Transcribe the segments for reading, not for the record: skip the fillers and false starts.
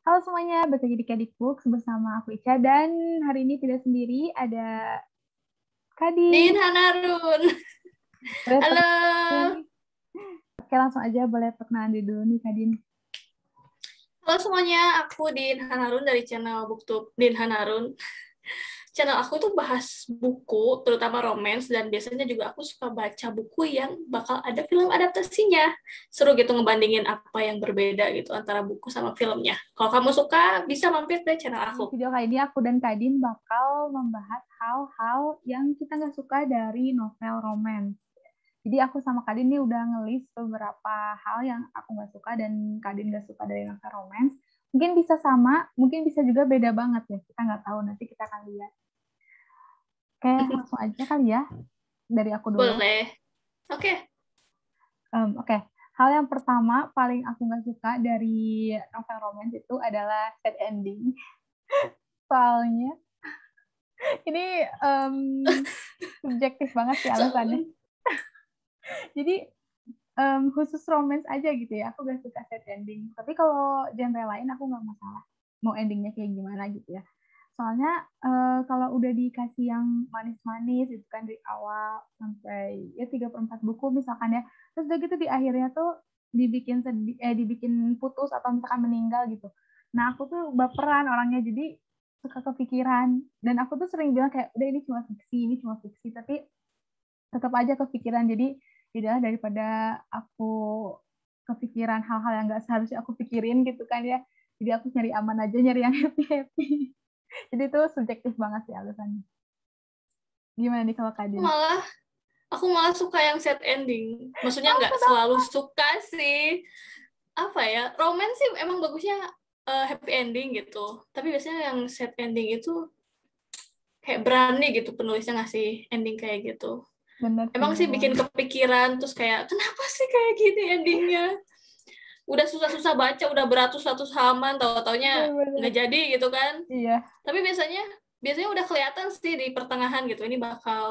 Halo semuanya, balik lagi di Kadik Books bersama aku Ica dan hari ini tidak sendiri, ada Din Kadin. Hanarun. Boleh Halo. perkenalan nih. Oke, langsung aja boleh perkenalan diri dulu nih Kadin. Halo semuanya, aku Din Hanarun dari channel BookTube Din Hanarun. Channel aku tuh bahas buku, terutama romance, dan biasanya juga aku suka baca buku yang bakal ada film adaptasinya. Seru gitu ngebandingin apa yang berbeda gitu antara buku sama filmnya. Kalau kamu suka, bisa mampir deh channel Di aku. video kali ini aku dan Kadin bakal membahas hal-hal yang kita nggak suka dari novel romance. Jadi aku sama Kadin nih udah ngelis beberapa hal yang aku nggak suka dan Kadin nggak suka dari novel romance. Mungkin bisa sama, mungkin bisa juga beda banget ya. Kita nggak tahu, nanti kita akan lihat. Oke, langsung aja kali ya. Dari aku dulu. Boleh. Oke. Oke. Hal yang pertama paling aku nggak suka dari novel romance itu adalah sad ending. Soalnya ini subjektif banget sih alasannya. So, Jadi khusus romance aja gitu ya, aku gak suka sad ending. Tapi kalau genre lain aku nggak masalah. Mau endingnya kayak gimana gitu ya. Soalnya kalau udah dikasih yang manis-manis itu kan dari awal sampai ya 3/4 buku misalkan ya, terus udah gitu di akhirnya tuh dibikin sedih, dibikin putus atau misalkan meninggal gitu. Nah aku tuh baperan orangnya, jadi suka kepikiran, dan aku tuh sering bilang kayak udah ini cuma fiksi, tapi tetap aja kepikiran. Jadi tidak, daripada aku kepikiran hal-hal yang nggak seharusnya aku pikirin gitu kan ya, jadi aku nyari aman aja, nyari yang happy happy. Jadi itu subjektif banget sih alasannya. Gimana nih kalau Kadin? malah aku malah suka yang sad ending. Maksudnya Oh, nggak kenapa? selalu suka sih. Apa ya, romance sih emang bagusnya happy ending gitu, tapi biasanya yang sad ending itu kayak berani gitu penulisnya ngasih ending kayak gitu. Bener sih, Emang sih memang. bikin kepikiran, terus kayak kenapa sih kayak gini endingnya, udah susah-susah baca, udah beratus-ratus halaman, tahu-taunya nggak Bener-bener. jadi gitu kan. Iya, Tapi biasanya biasanya udah kelihatan sih di pertengahan gitu, ini bakal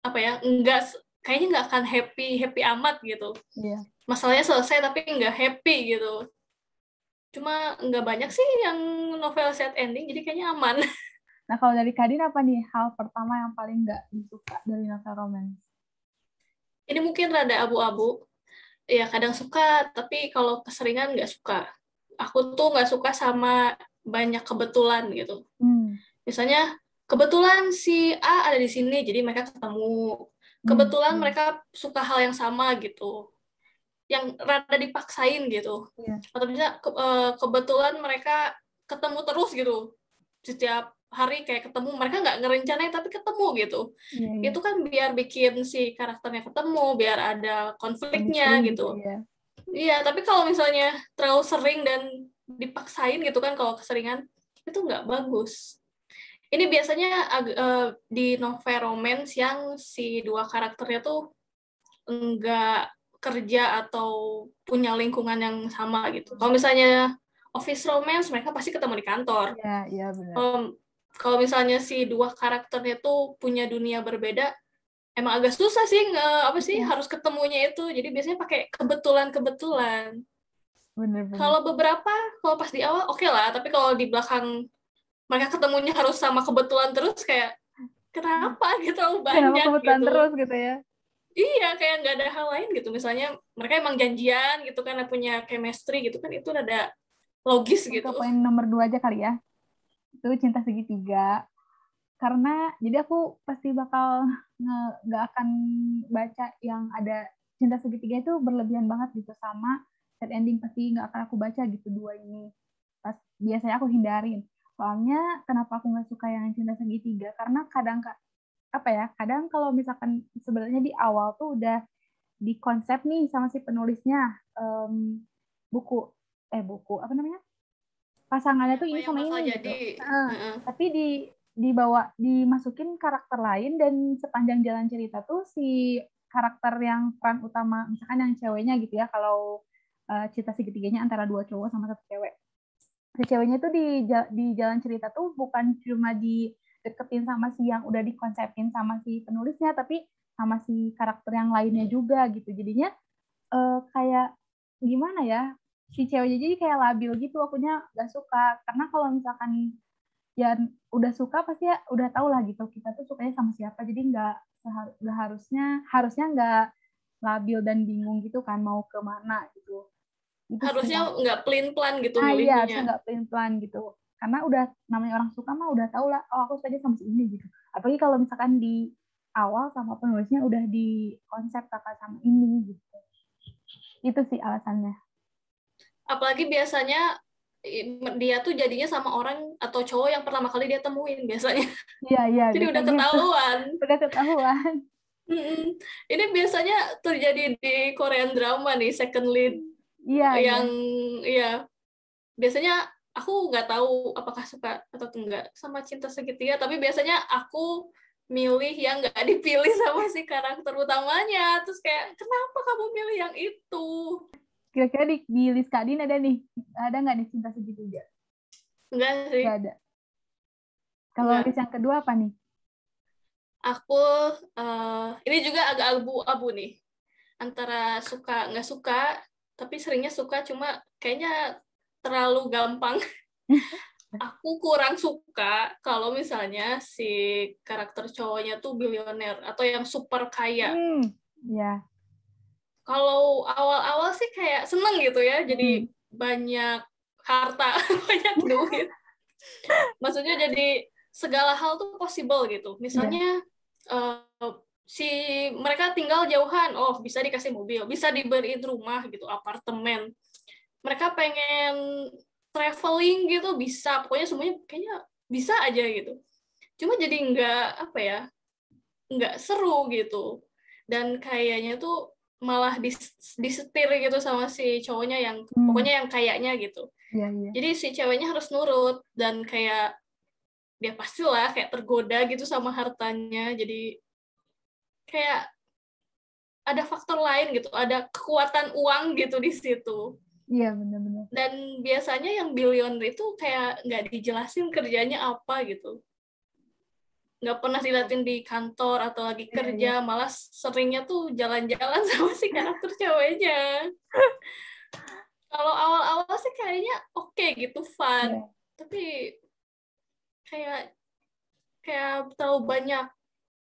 apa ya, enggak, kayaknya nggak akan happy happy amat gitu, iya. masalahnya selesai tapi nggak happy gitu. Cuma nggak banyak sih yang novel sad ending, jadi kayaknya aman. Nah, kalau dari Kadin apa nih hal pertama yang paling nggak disuka dari novel romance? Ini mungkin rada abu-abu. Ya, kadang suka, tapi kalau keseringan nggak suka. Aku tuh nggak suka sama banyak kebetulan gitu. Hmm. Misalnya, kebetulan si A ada di sini, jadi mereka ketemu. Hmm. Kebetulan Iya. mereka suka hal yang sama gitu. Yang rada dipaksain gitu. Iya. Atau bisa kebetulan mereka ketemu terus gitu. Setiap hari kayak ketemu, mereka nggak ngerencanain tapi ketemu gitu. Iya, iya. Itu kan biar bikin si karakternya ketemu, biar ada konfliknya Chemistry gitu gitu. ya. Iya, tapi kalau misalnya terlalu sering dan dipaksain gitu kan, kalau keseringan, itu nggak bagus. Ini biasanya di novel romance yang si dua karakternya tuh nggak kerja atau punya lingkungan yang sama gitu. Kalau misalnya office romance, mereka pasti ketemu di kantor. Iya, iya benar. Kalau misalnya si dua karakternya tuh punya dunia berbeda, emang agak susah sih, nggak apa sih, Iya, harus ketemunya itu. Jadi biasanya pakai kebetulan-kebetulan. benar-benar. Kalau beberapa, kalau pas di awal oke lah, tapi kalau di belakang mereka ketemunya harus sama kebetulan terus, kayak kenapa gitu, terlalu Kenapa banyak kebetulan terus gitu. gitu ya? Iya, kayak nggak ada hal lain gitu. Misalnya mereka emang janjian gitu kan, punya chemistry gitu kan, itu ada logis Mungkin gitu. ke poin nomor 2 aja kali ya. Itu cinta segitiga. Karena jadi aku pasti bakal nggak akan baca yang ada cinta segitiga, itu berlebihan banget gitu, sama sad ending pasti nggak akan aku baca gitu, dua ini pas biasanya aku hindarin. Soalnya kenapa aku nggak suka yang cinta segitiga, karena kadang apa ya, kadang kalau misalkan sebenarnya di awal tuh udah di konsep nih sama si penulisnya, buku buku apa namanya, pasangannya tuh Apa ini yang sama bakal ini gitu. jadi? Tapi dibawa dimasukin karakter lain, dan sepanjang jalan cerita tuh si karakter yang peran utama misalkan yang ceweknya gitu ya, kalau cinta segitiganya antara dua cowok sama satu cewek, si ceweknya tuh di jalan cerita tuh bukan cuma dideketin sama si yang udah dikonsepin sama si penulisnya, tapi sama si karakter yang lainnya juga gitu. Jadinya kayak gimana ya, si ceweknya jadi kayak labil gitu, akunya gak suka. Karena kalau misalkan ya udah suka pasti ya udah tau lah gitu kita tuh sukanya sama siapa, jadi nggak harusnya nggak labil dan bingung gitu kan mau kemana gitu. Itu sih Harusnya yang nggak pelin-pelan gitu iya harusnya milihnya. nggak plan gitu, karena udah namanya orang suka mah udah tau lah, oh aku suka sama si ini gitu. Apalagi kalau misalkan di awal sama penulisnya udah di konsep kakak sama ini gitu. Itu sih alasannya. Apalagi biasanya dia tuh jadinya sama orang atau cowok yang pertama kali dia temuin biasanya. Iya iya Jadi udah biasanya gitu. ketahuan. Udah ketahuan. Mm-mm. Ini biasanya terjadi di Korean drama nih, second lead Iya iya. yang ya biasanya aku nggak tahu apakah suka atau enggak sama cinta segitiga, tapi biasanya aku milih yang nggak dipilih sama si karakter utamanya. Terus kayak, kenapa kamu milih yang itu? Kira-kira di list Kak Din ada nggak nih cinta segitiga? Enggak sih, Nggak ada. Kalau enggak. list yang kedua apa nih? Aku ini juga agak abu-abu nih. Antara suka nggak suka, tapi seringnya suka, cuma kayaknya terlalu gampang. Aku kurang suka kalau misalnya si karakter cowoknya tuh bilioner atau yang super kaya. Ya. Kalau awal-awal sih kayak seneng gitu ya, jadi Hmm. banyak harta, banyak duit. Maksudnya jadi segala hal tuh possible gitu. Iya. Misalnya si mereka tinggal jauhan, oh bisa dikasih mobil, bisa diberiin rumah gitu, apartemen. Mereka pengen traveling gitu bisa, pokoknya semuanya kayaknya bisa aja gitu. Cuma jadi nggak apa ya, nggak seru gitu. Dan kayaknya tuh malah disetir gitu sama si cowoknya yang Hmm. pokoknya yang kayaknya gitu. Iya iya. Jadi si ceweknya harus nurut dan kayak dia pastilah kayak tergoda gitu sama hartanya. Jadi kayak ada faktor lain gitu, ada kekuatan uang gitu di situ. Iya benar-benar. Dan biasanya yang billionaire itu kayak nggak dijelasin kerjanya apa gitu. Nggak pernah diliatin di kantor atau lagi Iya iya. kerja, malah seringnya tuh jalan-jalan sama si karakter ceweknya. Kalau awal-awal sih kayaknya oke gitu, fun. Iya. Tapi kayak kayak terlalu banyak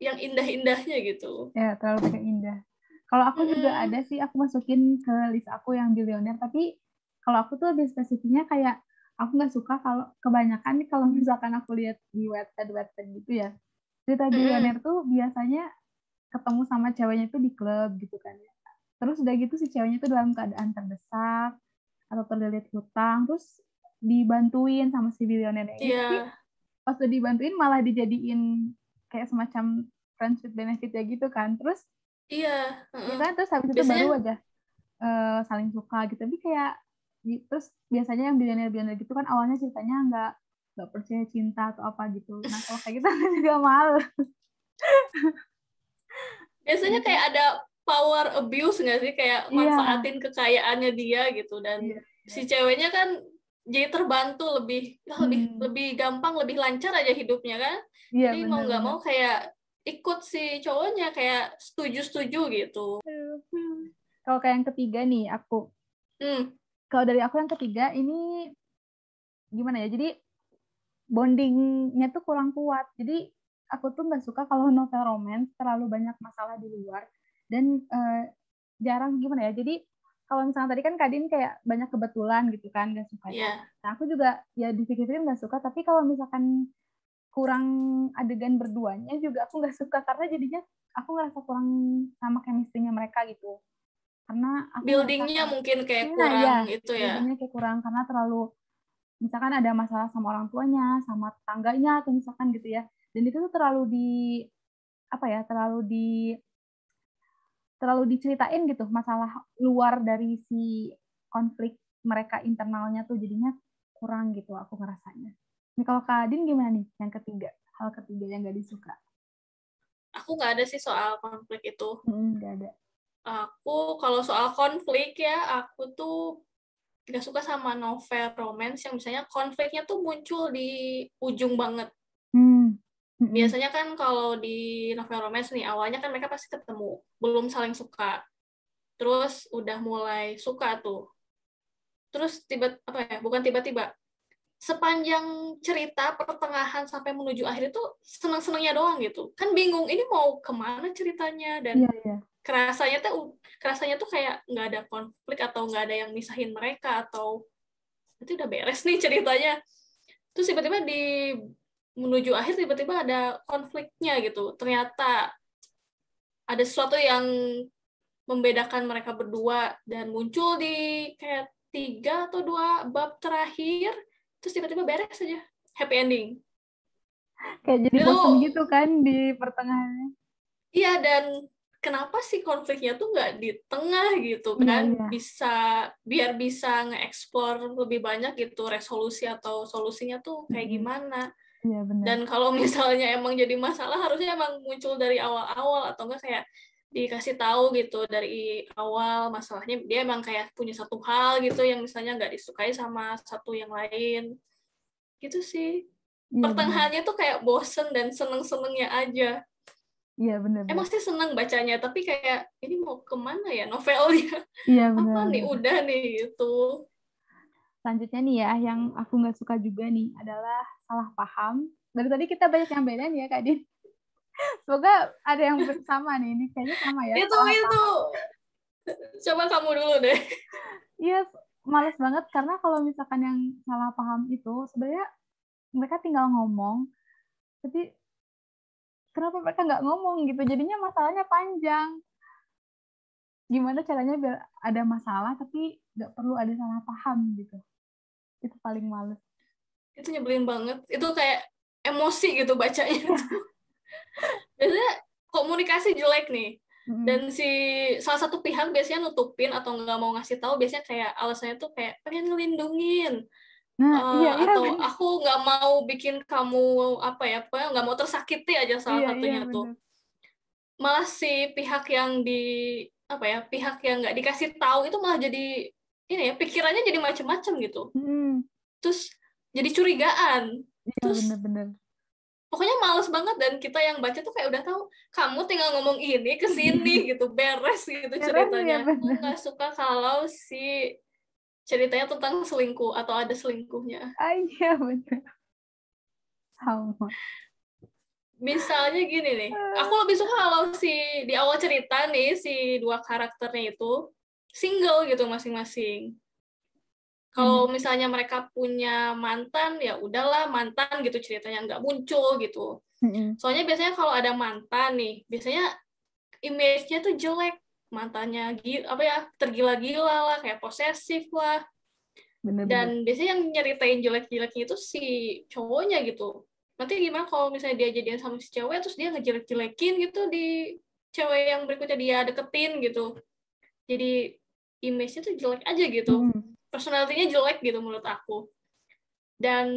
yang indah-indahnya gitu. Ya terlalu banyak indah. Kalau aku juga Mm-mm. ada sih, aku masukin ke list aku yang bilioner, tapi kalau aku tuh lebih spesifiknya kayak aku nggak suka kalau kebanyakan nih kalau misalkan aku lihat di Wattpad gitu ya, cerita bilioner Mm-mm. tuh biasanya ketemu sama ceweknya tuh di klub gitu kan ya. Terus udah gitu si ceweknya tuh dalam keadaan terdesak atau terlilit hutang, terus dibantuin sama si bilionernya ini, tapi Iya, pas udah dibantuin malah dijadiin kayak semacam friends with benefit ya gitu kan. Terus iya. ya Mm-mm. kan, terus habis itu Biasanya baru aja saling suka gitu. Tapi kayak terus biasanya yang bilioner-bilioner gitu kan awalnya ceritanya nggak percaya cinta atau apa gitu. Nah kalau kayak gitu aku juga males. biasanya Jadi kayak ada power abuse nggak sih, kayak iya manfaatin kekayaannya dia gitu, iya dan iya. si ceweknya kan jadi terbantu lebih lebih Hmm, lebih gampang, lebih lancar aja hidupnya kan, iya jadi mau nggak benar-benar. mau kayak ikut si cowoknya, kayak setuju-setuju gitu. Kalau kayak yang ketiga nih Hmm, kalau dari aku yang ketiga ini gimana ya? Jadi bondingnya tuh kurang kuat. Jadi aku tuh nggak suka kalau novel romance terlalu banyak masalah di luar dan jarang gimana ya. Jadi kalau misalnya tadi kan Kadin kayak banyak kebetulan gitu kan nggak sukanya. ya. Nah aku juga ya dipikir-pikir nggak suka. Tapi kalau misalkan kurang adegan berduanya juga aku nggak suka karena jadinya aku ngerasa kurang sama chemistry-nya mereka gitu. Karena aku ngerasa Buildingnya kayak, mungkin kayak nah kurang ya itu ya. buildingnya kayak kurang karena terlalu misalkan ada masalah sama orang tuanya, sama tetangganya atau misalkan gitu ya. Dan itu tuh terlalu di apa ya, terlalu diceritain gitu masalah luar dari si konflik mereka internalnya tuh jadinya kurang gitu aku ngerasanya. Ini kalau Kak Adin gimana nih yang ketiga, hal ketiga yang gak disuka? Aku nggak ada sih soal konflik itu. Gak ada. Aku kalau soal konflik ya, aku tuh nggak suka sama novel romance yang misalnya konfliknya tuh muncul di ujung banget. Hmm. Mm-mm. Biasanya kan kalau di novel romance nih, awalnya kan mereka pasti ketemu, belum saling suka. Terus udah mulai suka tuh. terus bukan tiba-tiba, sepanjang cerita pertengahan sampai menuju akhir itu senang-senangnya doang gitu. Kan bingung ini mau kemana ceritanya, dan Iya. kerasanya tuh kayak nggak ada konflik atau nggak ada yang misahin mereka, atau itu udah beres nih ceritanya. Terus tiba-tiba menuju akhir tiba-tiba ada konfliknya gitu. Ternyata ada sesuatu yang membedakan mereka berdua dan muncul di kayak 3 atau 2 bab terakhir, terus tiba-tiba beres aja, happy ending. Kayak jadi Itu bosan gitu kan di pertengahannya. iya, dan kenapa sih konfliknya tuh nggak di tengah gitu kan? Iya. Biar bisa nge-explore lebih banyak gitu resolusi atau solusinya tuh kayak gimana. Iya benar. Dan kalau misalnya emang jadi masalah, harusnya emang muncul dari awal-awal, atau enggak kayak dikasih tahu gitu dari awal masalahnya, dia emang kayak punya satu hal gitu yang misalnya nggak disukai sama satu yang lain gitu sih. Iya benar. Pertengahannya tuh kayak bosen dan seneng-senengnya aja. Iya benar. Emang sih seneng bacanya, tapi kayak ini mau kemana ya novelnya? Iya Apa benar. nih, udah nih gitu. Selanjutnya nih ya, yang aku nggak suka juga nih adalah salah paham. Dari tadi kita banyak yang beda nih ya Kak Din. Semoga ada yang sama nih. Ini kayaknya sama ya, Itu salah paham. coba kamu dulu deh. Iya, males banget karena kalau misalkan yang salah paham itu sebenarnya mereka tinggal ngomong, tapi kenapa mereka nggak ngomong gitu? Jadinya masalahnya panjang. Gimana caranya biar ada masalah tapi nggak perlu ada salah paham gitu? Itu paling males. Itu nyebelin banget. Itu kayak emosi gitu bacanya tuh. Biasanya komunikasi jelek nih. Dan salah satu pihak biasanya nutupin atau nggak mau ngasih tahu, biasanya kayak alasannya tuh kayak pengen ngelindungin. Nah, iya Atau bener. aku nggak mau bikin kamu pokoknya nggak mau tersakiti aja salah Iya satunya tuh. bener. Malah si pihak yang pihak yang nggak dikasih tahu itu malah jadi ini ya, pikirannya jadi macam-macam gitu. Terus jadi curigaan. Iya Terus bener-bener. pokoknya males banget, dan kita yang baca tuh kayak udah tahu kamu tinggal ngomong ini ke sini gitu, beres gitu Beres ya ceritanya. Aku bener. nggak suka kalau si ceritanya tentang selingkuh atau ada selingkuhnya. Ah, iya bener. Sama. Misalnya gini nih, aku lebih suka kalau di awal cerita nih si 2 karakternya itu single gitu masing-masing. Kalau misalnya mereka punya mantan, ya udahlah mantan gitu ceritanya, nggak muncul gitu. Soalnya biasanya kalau ada mantan nih, biasanya image-nya tuh jelek, mantannya tergila-gila lah, kayak posesif lah. Bener-bener. Dan biasanya yang nyeritain jelek-jeleknya itu si cowoknya gitu. Nanti gimana kalau misalnya dia jadian sama si cewek, terus dia ngejelek-jelekin gitu di cewek yang berikutnya dia deketin gitu. Jadi image-nya tuh jelek aja gitu. Personality-nya jelek gitu menurut aku. Dan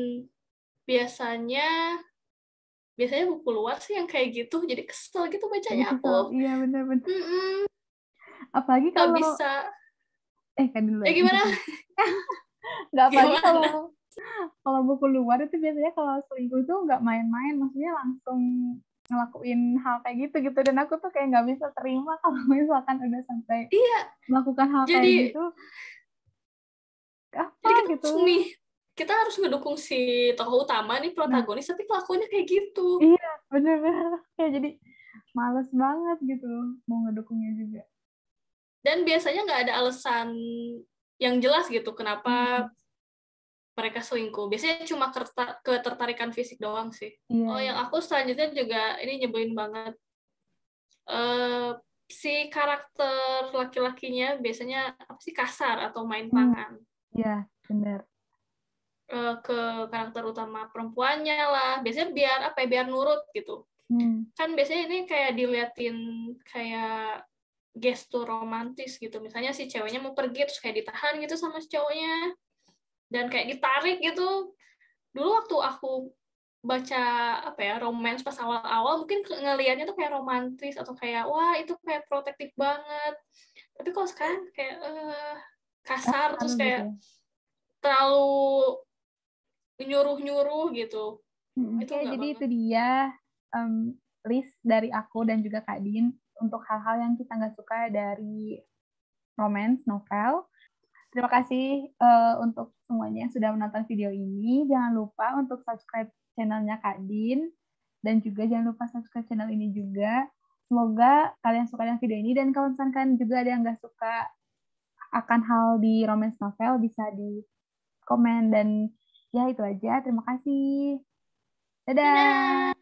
biasanya buku luar sih yang kayak gitu, jadi kesel gitu Jadi bacanya kesel. aku. Iya bener-bener. Apalagi Nggak kalau bisa. kan dulu ya. Gimana? Nggak, apalagi Gimana? kalau buku luar itu biasanya kalau selingkuh itu nggak main-main, maksudnya langsung ngelakuin hal kayak gitu dan aku tuh kayak nggak bisa terima kalau misalkan udah sampai Iya, melakukan hal kayak jadi gitu. Apa kita gitu? kita harus ngedukung si tokoh utama nih, Nah, protagonis, tapi kelakuannya kayak gitu. iya bener-bener kayak jadi males banget gitu mau ngedukungnya juga. Dan biasanya nggak ada alasan yang jelas gitu kenapa mereka selingkuh. Biasanya cuma ketertarikan fisik doang sih. Iya, Oh, iya. yang aku selanjutnya juga ini nyebelin banget. Si karakter laki-lakinya biasanya apa sih, kasar atau main tangan Iya bener. ke karakter utama perempuannya lah. Biasanya biar nurut gitu. Kan biasanya ini kayak diliatin kayak gestur romantis gitu. Misalnya si ceweknya mau pergi terus kayak ditahan gitu sama si cowoknya dan kayak ditarik gitu. Dulu waktu aku baca romance pas awal-awal, mungkin ngelihatnya tuh kayak romantis atau kayak wah itu kayak protektif banget. Tapi kalau sekarang kayak kasar, Kasar terus gitu kayak ya. terlalu nyuruh-nyuruh gitu. Itu Oke, enggak jadi banget. itu dia list dari aku dan juga Kak Din untuk hal-hal yang kita nggak suka dari romance novel. Terima kasih untuk semuanya yang sudah menonton video ini. Jangan lupa untuk subscribe channelnya Kak Din. Dan juga jangan lupa subscribe channel ini juga. Semoga kalian suka dengan video ini. Dan kalau misalkan juga ada yang nggak suka akan hal di romance novel, bisa di komen. Dan ya itu aja. Terima kasih. Dadah! Dadah!